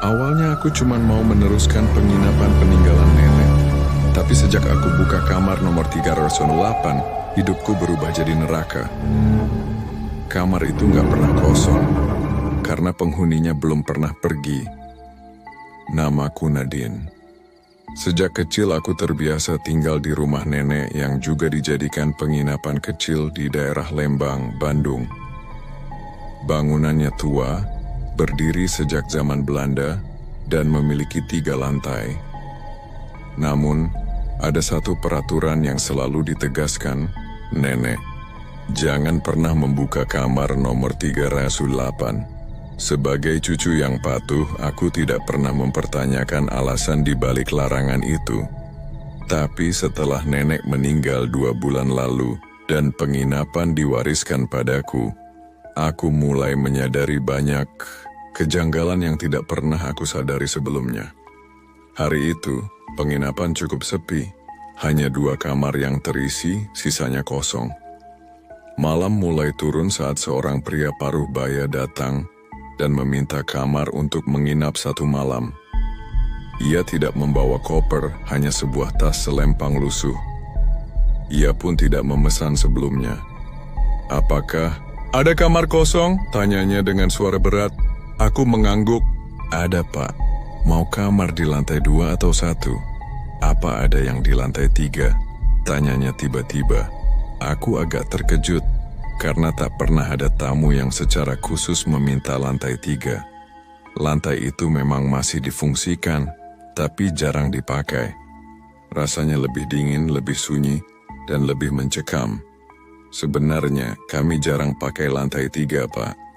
Awalnya aku cuma mau meneruskan penginapan peninggalan nenek. Tapi sejak aku buka kamar nomor 308, hidupku berubah jadi neraka. Kamar itu nggak pernah kosong, karena penghuninya belum pernah pergi. Namaku Nadine. Sejak kecil aku terbiasa tinggal di rumah nenek yang juga dijadikan penginapan kecil di daerah Lembang, Bandung. Bangunannya tua, berdiri sejak zaman Belanda, dan memiliki 3 lantai. Namun, ada satu peraturan yang selalu ditegaskan, nenek, jangan pernah membuka kamar nomor 308. Sebagai cucu yang patuh, aku tidak pernah mempertanyakan alasan di balik larangan itu. Tapi setelah nenek meninggal 2 bulan lalu dan penginapan diwariskan padaku, aku mulai menyadari banyak kejanggalan yang tidak pernah aku sadari sebelumnya. Hari itu, penginapan cukup sepi, hanya 2 kamar yang terisi, sisanya kosong. Malam mulai turun saat seorang pria paruh baya datang dan meminta kamar untuk menginap 1 malam. Ia tidak membawa koper, hanya sebuah tas selempang lusuh. Ia pun tidak memesan sebelumnya. "Apakah ada kamar kosong?" tanyanya dengan suara berat. Aku mengangguk. "Ada, Pak. Mau kamar di lantai 2 atau 1? "Apa ada yang di lantai 3? Tanyanya tiba-tiba. Aku agak terkejut, karena tak pernah ada tamu yang secara khusus meminta lantai 3. Lantai itu memang masih difungsikan, tapi jarang dipakai. Rasanya lebih dingin, lebih sunyi, dan lebih mencekam. Sebenarnya kami jarang pakai lantai 3, Pak.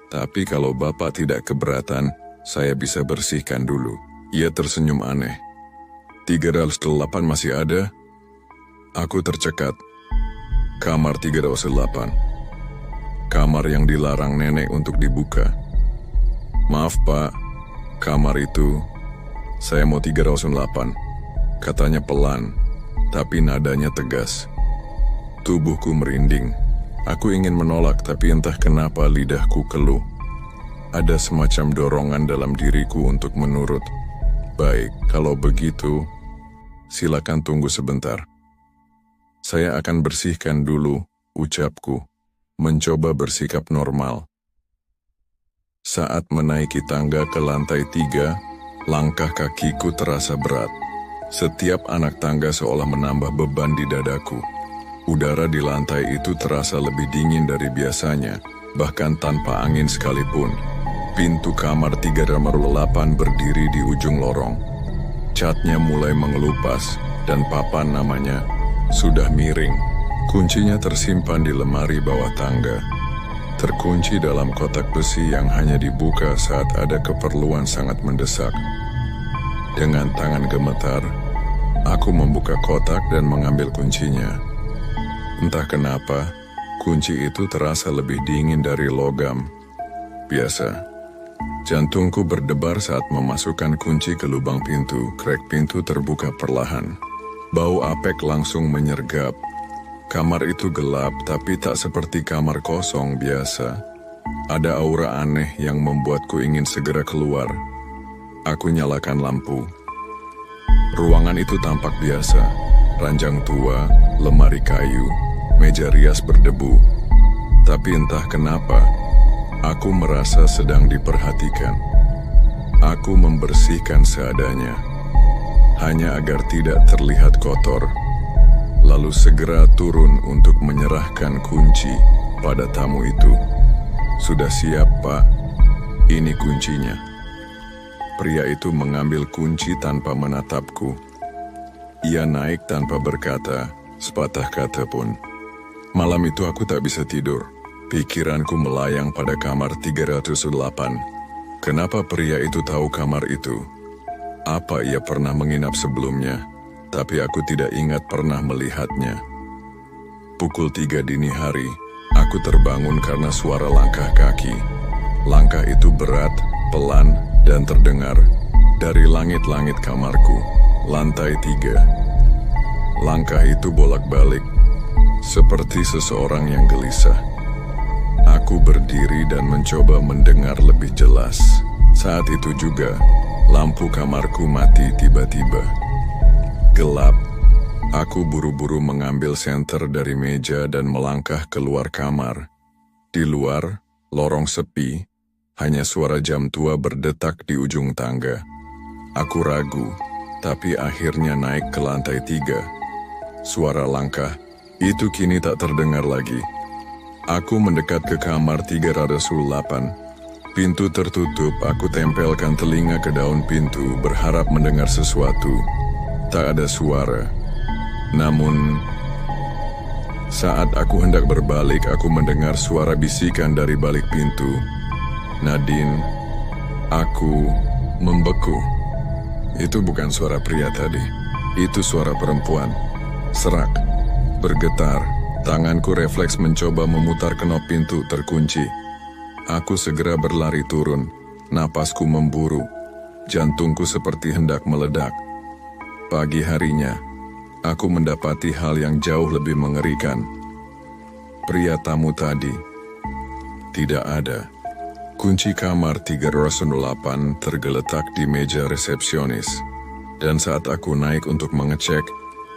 Tapi kalau Bapak tidak keberatan, saya bisa bersihkan dulu." Ia tersenyum aneh. 308 masih ada? Aku tercekat. Kamar 308. Kamar yang dilarang nenek untuk dibuka. "Maaf, Pak. Kamar itu, saya mau 308. Katanya pelan, tapi nadanya tegas. Tubuhku merinding. Aku ingin menolak, tapi entah kenapa lidahku keluh. Ada semacam dorongan dalam diriku untuk menurut. "Baik, kalau begitu, silakan tunggu sebentar. Saya akan bersihkan dulu," ucapku, mencoba bersikap normal. Saat menaiki tangga ke lantai 3, langkah kakiku terasa berat. Setiap anak tangga seolah menambah beban di dadaku. Udara di lantai itu terasa lebih dingin dari biasanya, bahkan tanpa angin sekalipun. Pintu kamar 308 berdiri di ujung lorong. Catnya mulai mengelupas, dan papan namanya sudah miring. Kuncinya tersimpan di lemari bawah tangga. Terkunci dalam kotak besi yang hanya dibuka saat ada keperluan sangat mendesak. Dengan tangan gemetar, aku membuka kotak dan mengambil kuncinya. Entah kenapa, kunci itu terasa lebih dingin dari logam. Biasa. Jantungku berdebar saat memasukkan kunci ke lubang pintu. Krek pintu terbuka perlahan. Bau apek langsung menyergap. Kamar itu gelap, tapi tak seperti kamar kosong biasa. Ada aura aneh yang membuatku ingin segera keluar. Aku nyalakan lampu. Ruangan itu tampak biasa. Ranjang tua, lemari kayu, meja rias berdebu. Tapi entah kenapa, aku merasa sedang diperhatikan. Aku membersihkan seadanya, hanya agar tidak terlihat kotor, lalu segera turun untuk menyerahkan kunci pada tamu itu. "Sudah siap, Pak. Ini kuncinya." Pria itu mengambil kunci tanpa menatapku. Ia naik tanpa berkata sepatah kata pun. Malam itu aku tak bisa tidur. Pikiranku melayang pada kamar 308. Kenapa pria itu tahu kamar itu? Apa ia pernah menginap sebelumnya? Tapi aku tidak ingat pernah melihatnya. Pukul 3 dini hari, aku terbangun karena suara langkah kaki. Langkah itu berat, pelan, dan terdengar dari langit-langit kamarku, lantai 3. Langkah itu bolak-balik, seperti seseorang yang gelisah. Aku berdiri dan mencoba mendengar lebih jelas. Saat itu juga, lampu kamarku mati tiba-tiba. Gelap. Aku buru-buru mengambil senter dari meja dan melangkah keluar kamar. Di luar, lorong sepi, hanya suara jam tua berdetak di ujung tangga. Aku ragu, tapi akhirnya naik ke lantai 3. Suara langkah, itu kini tak terdengar lagi. Aku mendekat ke kamar 308. Pintu tertutup, aku tempelkan telinga ke daun pintu, berharap mendengar sesuatu. Tak ada suara. Namun, saat aku hendak berbalik, aku mendengar suara bisikan dari balik pintu. Nadine, aku membeku. Itu bukan suara pria tadi. Itu suara perempuan. Serak, bergetar. Tanganku refleks mencoba memutar knop pintu terkunci. Aku segera berlari turun. Napasku memburu. Jantungku seperti hendak meledak. Pagi harinya, aku mendapati hal yang jauh lebih mengerikan. Pria tamu tadi tidak ada. Kunci kamar 308 tergeletak di meja resepsionis. Dan saat aku naik untuk mengecek,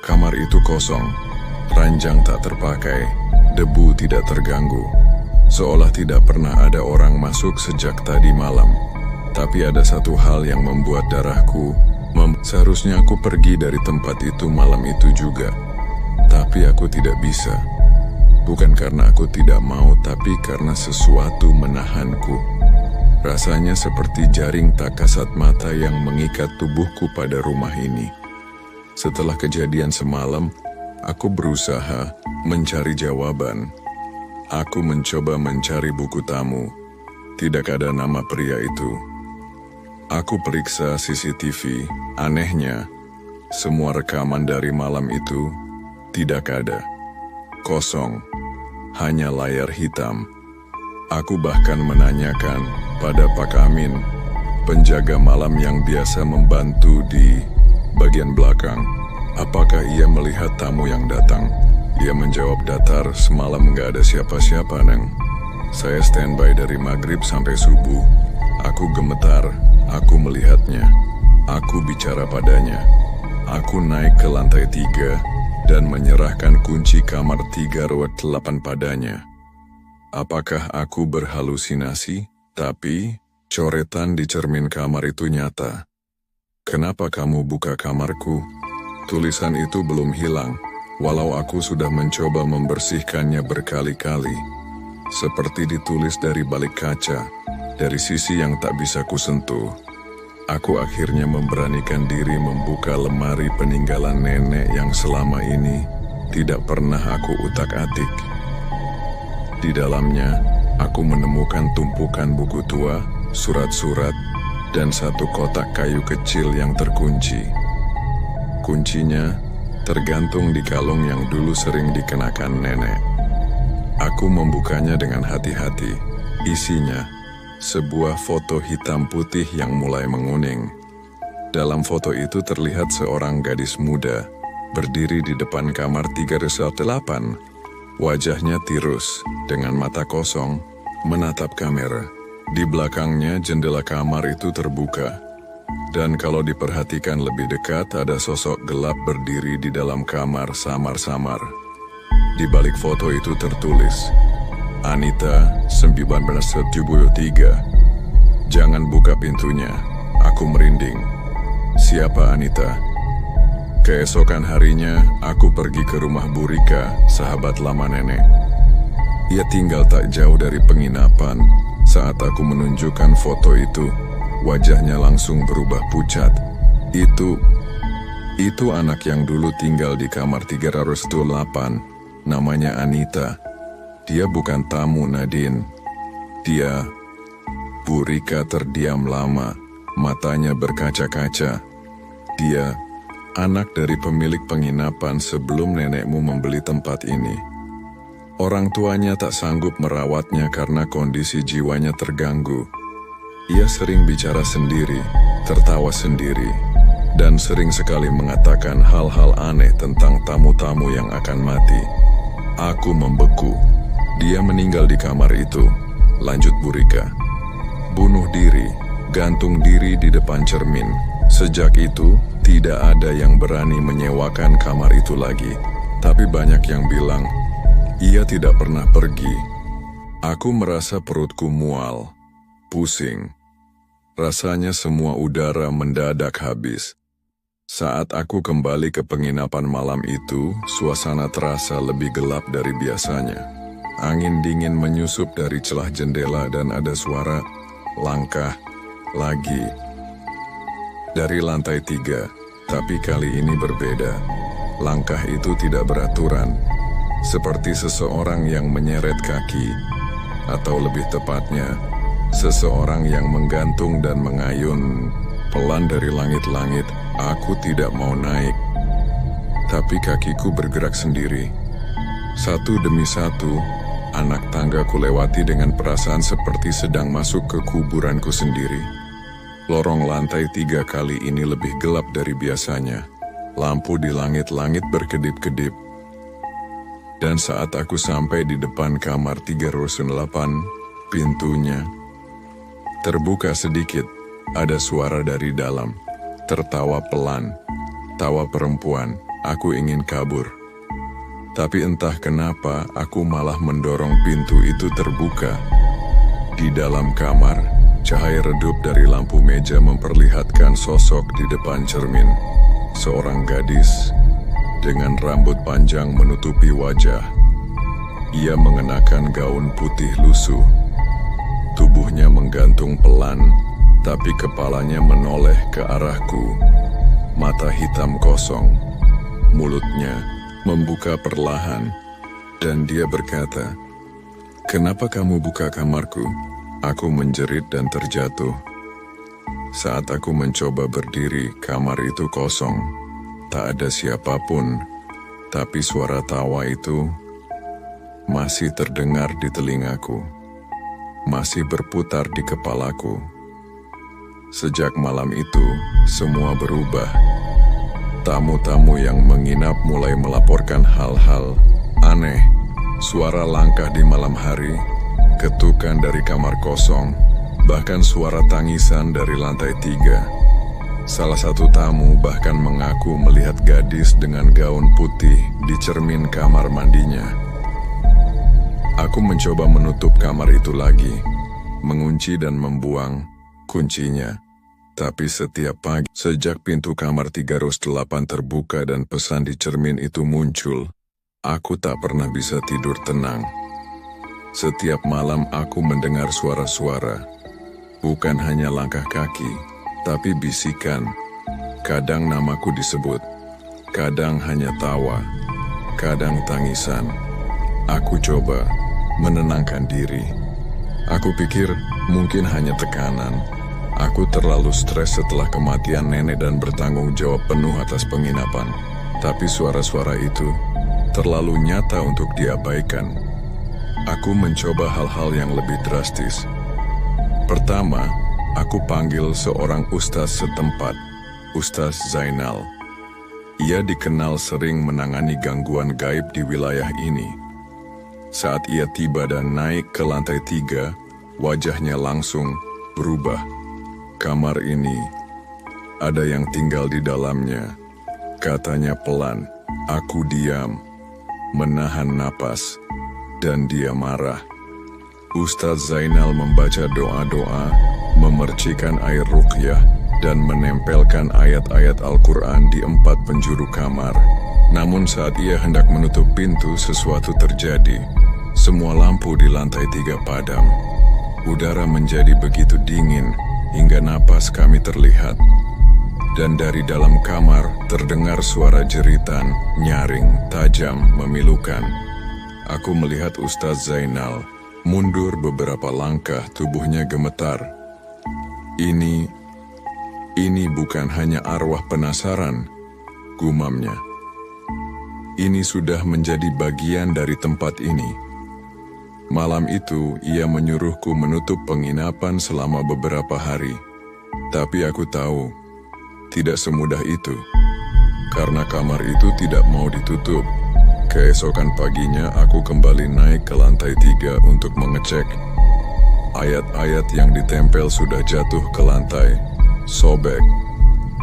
kamar itu kosong. Ranjang tak terpakai, debu tidak terganggu. Seolah tidak pernah ada orang masuk sejak tadi malam. Tapi ada satu hal yang membuat darahku seharusnya aku pergi dari tempat itu malam itu juga. Tapi aku tidak bisa. Bukan karena aku tidak mau, tapi karena sesuatu menahanku. Rasanya seperti jaring tak kasat mata yang mengikat tubuhku pada rumah ini. Setelah kejadian semalam, aku berusaha mencari jawaban. Aku mencoba mencari buku tamu. Tidak ada nama pria itu. Aku periksa CCTV. Anehnya, semua rekaman dari malam itu tidak ada. Kosong. Hanya layar hitam. Aku bahkan menanyakan pada Pak Amin, penjaga malam yang biasa membantu di bagian belakang, apakah ia melihat tamu yang datang. Ia menjawab datar, semalam nggak ada siapa-siapa, Neng. Saya standby dari maghrib sampai subuh. Aku gemetar, aku melihatnya. Aku bicara padanya. Aku naik ke lantai 3 dan menyerahkan kunci kamar 308 padanya. Apakah aku berhalusinasi? Tapi, coretan di cermin kamar itu nyata. Kenapa kamu buka kamarku? Tulisan itu belum hilang, walau aku sudah mencoba membersihkannya berkali-kali. Seperti ditulis dari balik kaca, dari sisi yang tak bisa kusentuh. Aku akhirnya memberanikan diri membuka lemari peninggalan nenek yang selama ini tidak pernah aku utak-atik. Di dalamnya, aku menemukan tumpukan buku tua, surat-surat, dan satu kotak kayu kecil yang terkunci. Kuncinya tergantung di kalung yang dulu sering dikenakan nenek. Aku membukanya dengan hati-hati. Isinya sebuah foto hitam putih yang mulai menguning. Dalam foto itu terlihat seorang gadis muda berdiri di depan kamar 308. Wajahnya tirus dengan mata kosong menatap kamera. Di belakangnya jendela kamar itu terbuka. Dan kalau diperhatikan lebih dekat ada sosok gelap berdiri di dalam kamar samar-samar. Di balik foto itu tertulis, Anita 1973. Jangan buka pintunya, aku merinding. Siapa Anita? Keesokan harinya, aku pergi ke rumah Bu Rika, sahabat lama nenek. Ia tinggal tak jauh dari penginapan. Saat aku menunjukkan foto itu, wajahnya langsung berubah pucat. Itu anak yang dulu tinggal di kamar 308, namanya Anita. Dia bukan tamu, Nadine. Dia... Bu Rika terdiam lama, matanya berkaca-kaca. Dia anak dari pemilik penginapan sebelum nenekmu membeli tempat ini. Orang tuanya tak sanggup merawatnya karena kondisi jiwanya terganggu. Ia sering bicara sendiri, tertawa sendiri, dan sering sekali mengatakan hal-hal aneh tentang tamu-tamu yang akan mati. Aku membeku. Dia meninggal di kamar itu, lanjut Bu Rika. Bunuh diri, gantung diri di depan cermin. Sejak itu, tidak ada yang berani menyewakan kamar itu lagi. Tapi banyak yang bilang, ia tidak pernah pergi. Aku merasa perutku mual, pusing. Rasanya semua udara mendadak habis. Saat aku kembali ke penginapan malam itu, suasana terasa lebih gelap dari biasanya. Angin dingin menyusup dari celah jendela dan ada suara langkah lagi dari lantai 3, tapi kali ini berbeda. Langkah itu tidak beraturan, seperti seseorang yang menyeret kaki, atau lebih tepatnya, seseorang yang menggantung dan mengayun pelan dari langit-langit. Aku tidak mau naik, tapi kakiku bergerak sendiri. Satu demi satu, anak tangga kulewati dengan perasaan seperti sedang masuk ke kuburanku sendiri. Lorong lantai 3 kali ini lebih gelap dari biasanya. Lampu di langit-langit berkedip-kedip. Dan saat aku sampai di depan kamar 308, pintunya terbuka sedikit. Ada suara dari dalam, tertawa pelan, tawa perempuan. Aku ingin kabur. Tapi entah kenapa aku malah mendorong pintu itu terbuka. Di dalam kamar, cahaya redup dari lampu meja memperlihatkan sosok di depan cermin. Seorang gadis dengan rambut panjang menutupi wajah. Ia mengenakan gaun putih lusuh. Tubuhnya menggantung pelan, tapi kepalanya menoleh ke arahku. Mata hitam kosong, mulutnya membuka perlahan, dan dia berkata, "Kenapa kamu buka kamarku?" Aku menjerit dan terjatuh. Saat aku mencoba berdiri, kamar itu kosong. Tak ada siapapun, tapi suara tawa itu masih terdengar di telingaku, masih berputar di kepalaku. Sejak malam itu, semua berubah. Tamu-tamu yang menginap mulai melaporkan hal-hal aneh. Suara langkah di malam hari, ketukan dari kamar kosong, bahkan suara tangisan dari lantai 3. Salah satu tamu bahkan mengaku melihat gadis dengan gaun putih di cermin kamar mandinya. Aku mencoba menutup kamar itu lagi, mengunci dan membuang kuncinya. Tapi setiap pagi, sejak pintu kamar 308 terbuka dan pesan di cermin itu muncul, aku tak pernah bisa tidur tenang. Setiap malam aku mendengar suara-suara, bukan hanya langkah kaki, tapi bisikan. Kadang namaku disebut, kadang hanya tawa, kadang tangisan. Aku coba menenangkan diri. Aku pikir mungkin hanya tekanan. Aku terlalu stres setelah kematian nenek dan bertanggung jawab penuh atas penginapan. Tapi suara-suara itu terlalu nyata untuk diabaikan. Aku mencoba hal-hal yang lebih drastis. Pertama, aku panggil seorang ustaz setempat, Ustaz Zainal. Ia dikenal sering menangani gangguan gaib di wilayah ini. Saat ia tiba dan naik ke lantai 3, wajahnya langsung berubah. Kamar ini, ada yang tinggal di dalamnya, katanya pelan. Aku diam, menahan napas, dan dia marah. Ustaz Zainal membaca doa-doa, memercikan air ruqyah, dan menempelkan ayat-ayat Al-Quran di 4 penjuru kamar. Namun saat ia hendak menutup pintu, sesuatu terjadi. Semua lampu di lantai 3 padam. Udara menjadi begitu dingin, hingga napas kami terlihat. Dan dari dalam kamar terdengar suara jeritan, nyaring, tajam, memilukan. Aku melihat Ustaz Zainal mundur beberapa langkah, tubuhnya gemetar. Ini bukan hanya arwah penasaran, gumamnya. Ini sudah menjadi bagian dari tempat ini. Malam itu, ia menyuruhku menutup penginapan selama beberapa hari. Tapi aku tahu, tidak semudah itu. Karena kamar itu tidak mau ditutup. Keesokan paginya, aku kembali naik ke lantai 3 untuk mengecek. Ayat-ayat yang ditempel sudah jatuh ke lantai, sobek.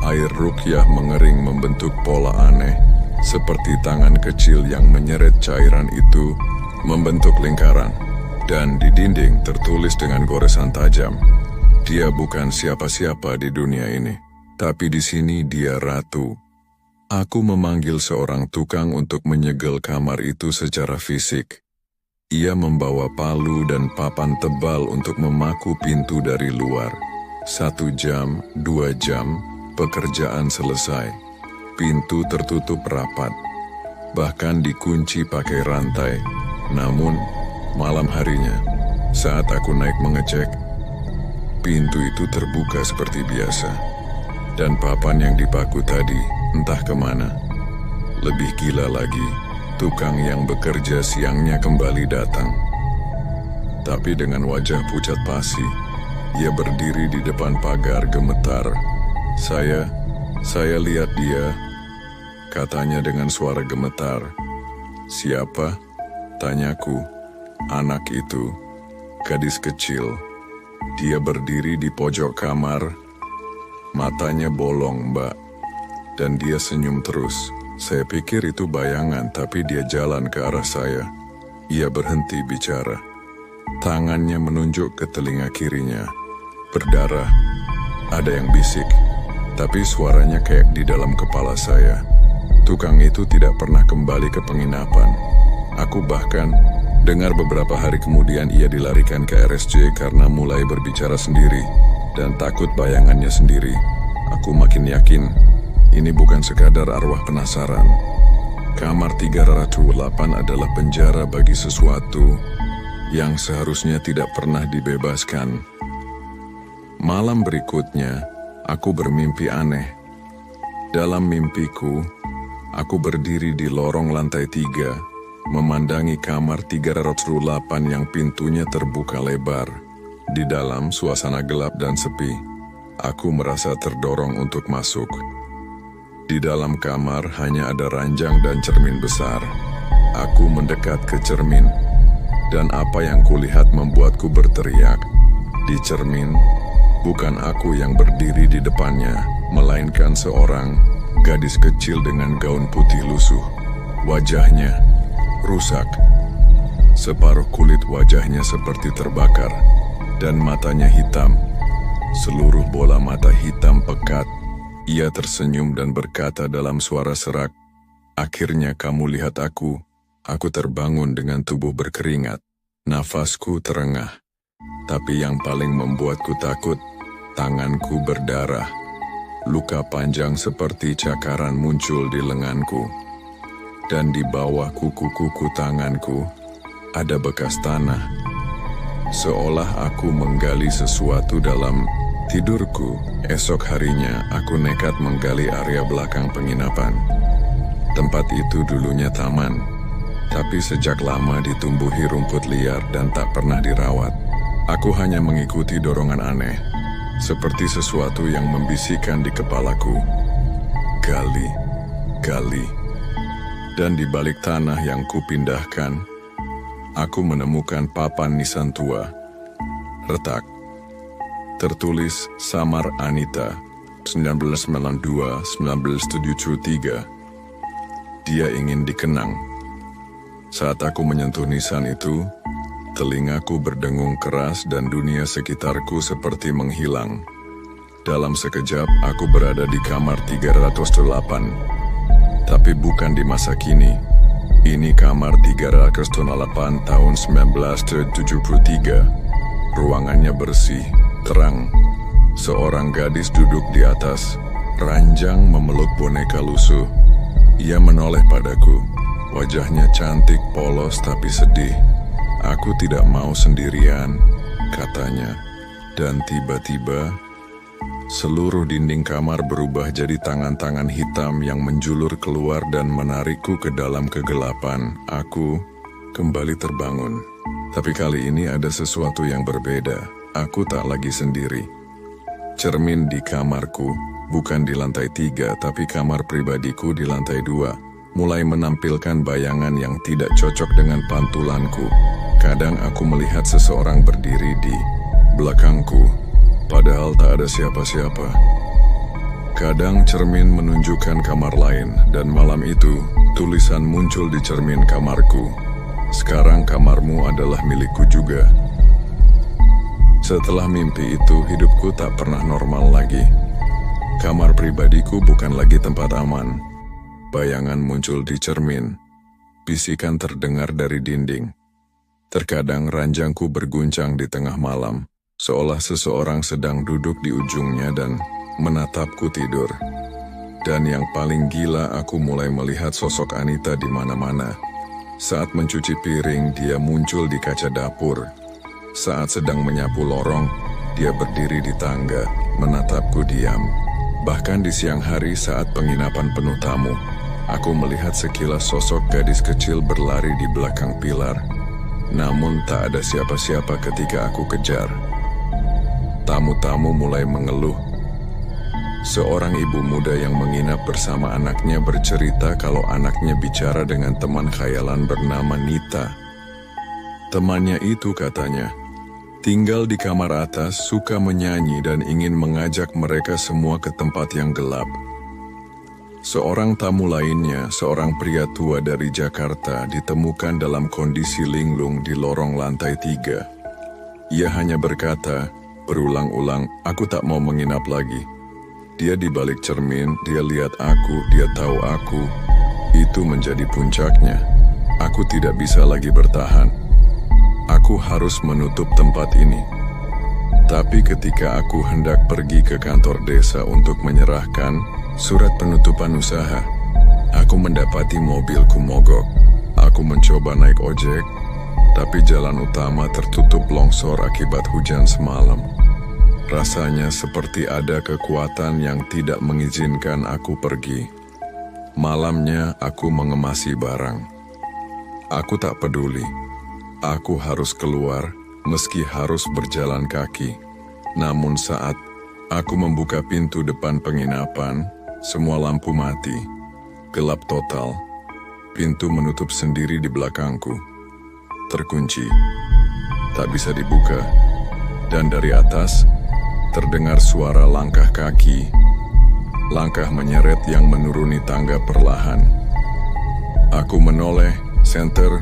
Air ruqyah mengering membentuk pola aneh, seperti tangan kecil yang menyeret cairan itu membentuk lingkaran. Dan di dinding tertulis dengan goresan tajam, "Dia bukan siapa-siapa di dunia ini, tapi di sini dia ratu." Aku memanggil seorang tukang untuk menyegel kamar itu secara fisik. Ia membawa palu dan papan tebal untuk memaku pintu dari luar. 1 jam, 2 jam, pekerjaan selesai. Pintu tertutup rapat, bahkan dikunci pakai rantai. Namun, malam harinya, saat aku naik mengecek, pintu itu terbuka seperti biasa. Dan papan yang dipaku tadi, entah kemana. Lebih gila lagi, tukang yang bekerja siangnya kembali datang. Tapi dengan wajah pucat pasi, ia berdiri di depan pagar gemetar. Saya lihat dia, katanya dengan suara gemetar. "Siapa?" tanyaku. "Anak itu, gadis kecil." Dia berdiri di pojok kamar, matanya bolong, Mbak. Dan dia senyum terus. Saya pikir itu bayangan, tapi dia jalan ke arah saya. Ia berhenti bicara. Tangannya menunjuk ke telinga kirinya. Berdarah. Ada yang bisik, tapi suaranya kayak di dalam kepala saya. Tukang itu tidak pernah kembali ke penginapan. Aku bahkan dengar beberapa hari kemudian ia dilarikan ke RSJ karena mulai berbicara sendiri dan takut bayangannya sendiri. Aku makin yakin ini bukan sekadar arwah penasaran. Kamar 308 adalah penjara bagi sesuatu yang seharusnya tidak pernah dibebaskan. Malam berikutnya, aku bermimpi aneh. Dalam mimpiku, aku berdiri di lorong lantai 3, memandangi kamar 308 yang pintunya terbuka lebar. Di dalam suasana gelap dan sepi, aku merasa terdorong untuk masuk. Di dalam kamar hanya ada ranjang dan cermin besar. Aku mendekat ke cermin, dan apa yang kulihat membuatku berteriak. Di cermin, bukan aku yang berdiri di depannya, melainkan seorang gadis kecil dengan gaun putih lusuh. Wajahnya rusak. Separuh kulit wajahnya seperti terbakar, dan matanya hitam. Seluruh bola mata hitam pekat. Ia tersenyum dan berkata dalam suara serak, "Akhirnya kamu lihat aku." Aku terbangun dengan tubuh berkeringat. Nafasku terengah. Tapi yang paling membuatku takut, tanganku berdarah. Luka panjang seperti cakaran muncul di lenganku. Dan di bawah kuku-kuku tanganku, ada bekas tanah. Seolah aku menggali sesuatu dalam tidurku. Esok harinya, aku nekat menggali area belakang penginapan. Tempat itu dulunya taman, tapi sejak lama ditumbuhi rumput liar dan tak pernah dirawat. Aku hanya mengikuti dorongan aneh, seperti sesuatu yang membisikkan di kepalaku. Gali, gali. Dan di balik tanah yang kupindahkan, aku menemukan papan nisan tua. Retak. Tertulis Samar Anita, 1992-1973. Dia ingin dikenang. Saat aku menyentuh nisan itu, telingaku berdengung keras dan dunia sekitarku seperti menghilang. Dalam sekejap, aku berada di kamar 308. Tapi bukan di masa kini. Ini kamar 308 tahun 1973. Ruangannya bersih, terang. Seorang gadis duduk di atas ranjang memeluk boneka lusuh. Ia menoleh padaku. Wajahnya cantik, polos tapi sedih. "Aku tidak mau sendirian," katanya. Dan tiba-tiba, seluruh dinding kamar berubah jadi tangan-tangan hitam yang menjulur keluar dan menarikku ke dalam kegelapan. Aku kembali terbangun. Tapi kali ini ada sesuatu yang berbeda. Aku tak lagi sendiri. Cermin di kamarku, bukan di lantai 3, tapi kamar pribadiku di lantai 2, mulai menampilkan bayangan yang tidak cocok dengan pantulanku. Kadang aku melihat seseorang berdiri di belakangku, padahal tak ada siapa-siapa. Kadang cermin menunjukkan kamar lain, dan malam itu tulisan muncul di cermin kamarku. Sekarang kamarmu adalah milikku juga. Setelah mimpi itu, hidupku tak pernah normal lagi. Kamar pribadiku bukan lagi tempat aman. Bayangan muncul di cermin. Bisikan terdengar dari dinding. Terkadang ranjangku berguncang di tengah malam, seolah seseorang sedang duduk di ujungnya dan menatapku tidur. Dan yang paling gila, aku mulai melihat sosok Anita di mana-mana. Saat mencuci piring, dia muncul di kaca dapur. Saat sedang menyapu lorong, dia berdiri di tangga, menatapku diam. Bahkan di siang hari saat penginapan penuh tamu, aku melihat sekilas sosok gadis kecil berlari di belakang pilar. Namun tak ada siapa-siapa ketika aku kejar. Tamu-tamu mulai mengeluh. Seorang ibu muda yang menginap bersama anaknya bercerita kalau anaknya bicara dengan teman khayalan bernama Nita. Temannya itu katanya, tinggal di kamar atas, suka menyanyi dan ingin mengajak mereka semua ke tempat yang gelap. Seorang tamu lainnya, seorang pria tua dari Jakarta, ditemukan dalam kondisi linglung di lorong lantai 3. Ia hanya berkata, berulang-ulang, aku tak mau menginap lagi. Dia di balik cermin, dia lihat aku, dia tahu aku. Itu menjadi puncaknya. Aku tidak bisa lagi bertahan. Aku harus menutup tempat ini. Tapi ketika aku hendak pergi ke kantor desa untuk menyerahkan surat penutupan usaha, aku mendapati mobilku mogok. Aku mencoba naik ojek, tapi jalan utama tertutup longsor akibat hujan semalam. Rasanya seperti ada kekuatan yang tidak mengizinkan aku pergi. Malamnya aku mengemasi barang. Aku tak peduli. Aku harus keluar, meski harus berjalan kaki. Namun saat aku membuka pintu depan penginapan, semua lampu mati. Gelap total. Pintu menutup sendiri di belakangku. Terkunci. Tak bisa dibuka. Dan dari atas, terdengar suara langkah kaki. Langkah menyeret yang menuruni tangga perlahan. Aku menoleh, senter.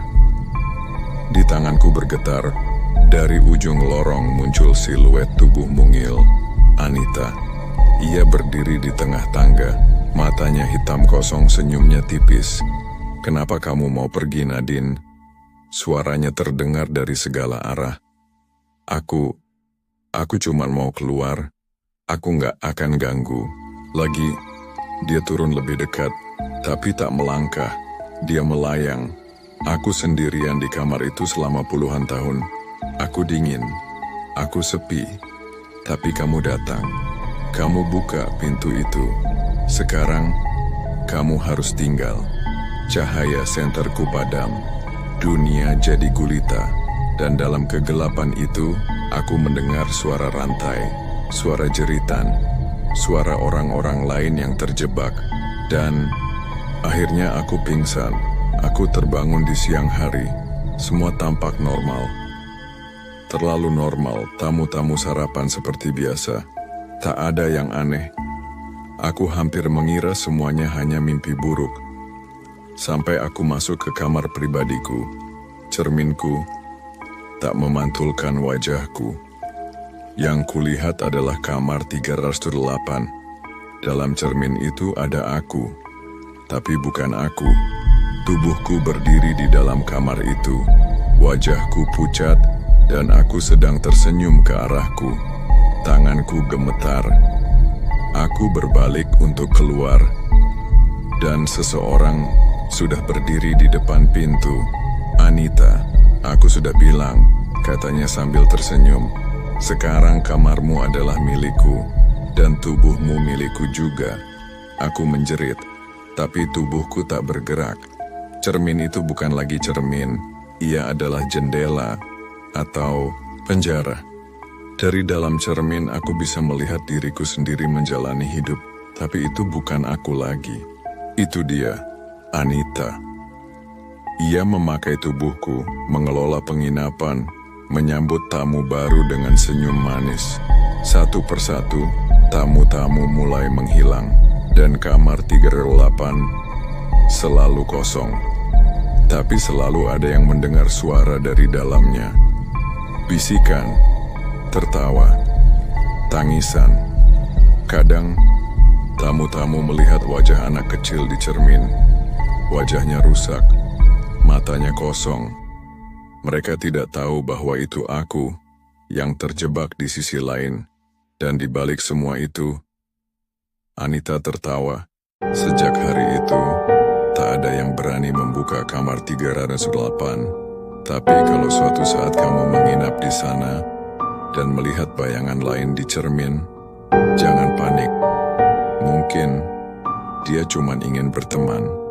Di tanganku bergetar. Dari ujung lorong muncul siluet tubuh mungil. Anita. Ia berdiri di tengah tangga. Matanya hitam kosong, senyumnya tipis. Kenapa kamu mau pergi, Nadine? Suaranya terdengar dari segala arah. Aku cuma mau keluar. Aku nggak akan ganggu. Lagi, dia turun lebih dekat, tapi tak melangkah. Dia melayang. Aku sendirian di kamar itu selama puluhan tahun. Aku dingin. Aku sepi. Tapi kamu datang. Kamu buka pintu itu. Sekarang, kamu harus tinggal. Cahaya senterku padam. Dunia jadi gulita. Dan dalam kegelapan itu, aku mendengar suara rantai, suara jeritan, suara orang-orang lain yang terjebak. Dan akhirnya aku pingsan. Aku terbangun di siang hari. Semua tampak normal. Terlalu normal, tamu-tamu sarapan seperti biasa. Tak ada yang aneh. Aku hampir mengira semuanya hanya mimpi buruk. Sampai aku masuk ke kamar pribadiku. Cerminku tak memantulkan wajahku. Yang kulihat adalah kamar 308. Dalam cermin itu ada aku. Tapi bukan aku. Tubuhku berdiri di dalam kamar itu. Wajahku pucat dan aku sedang tersenyum ke arahku. Tanganku gemetar. Aku berbalik untuk keluar. Dan seseorang sudah berdiri di depan pintu. Anita, aku sudah bilang, katanya sambil tersenyum. Sekarang kamarmu adalah milikku. Dan tubuhmu milikku juga. Aku menjerit, tapi tubuhku tak bergerak. Cermin itu bukan lagi cermin, ia adalah jendela atau penjara. Dari dalam cermin aku bisa melihat diriku sendiri menjalani hidup, tapi itu bukan aku lagi. Itu dia, Anita. Ia memakai tubuhku, mengelola penginapan, menyambut tamu baru dengan senyum manis. Satu persatu, tamu-tamu mulai menghilang, dan kamar 308 selalu kosong. Tapi selalu ada yang mendengar suara dari dalamnya. Bisikan, tertawa, tangisan. Kadang, tamu-tamu melihat wajah anak kecil di cermin. Wajahnya rusak, matanya kosong. Mereka tidak tahu bahwa itu aku yang terjebak di sisi lain. Dan di balik semua itu, Anita tertawa. Sejak hari itu, tak ada yang berani membuka kamar 308. Tapi kalau suatu saat kamu menginap di sana dan melihat bayangan lain di cermin, jangan panik. Mungkin dia cuma ingin berteman.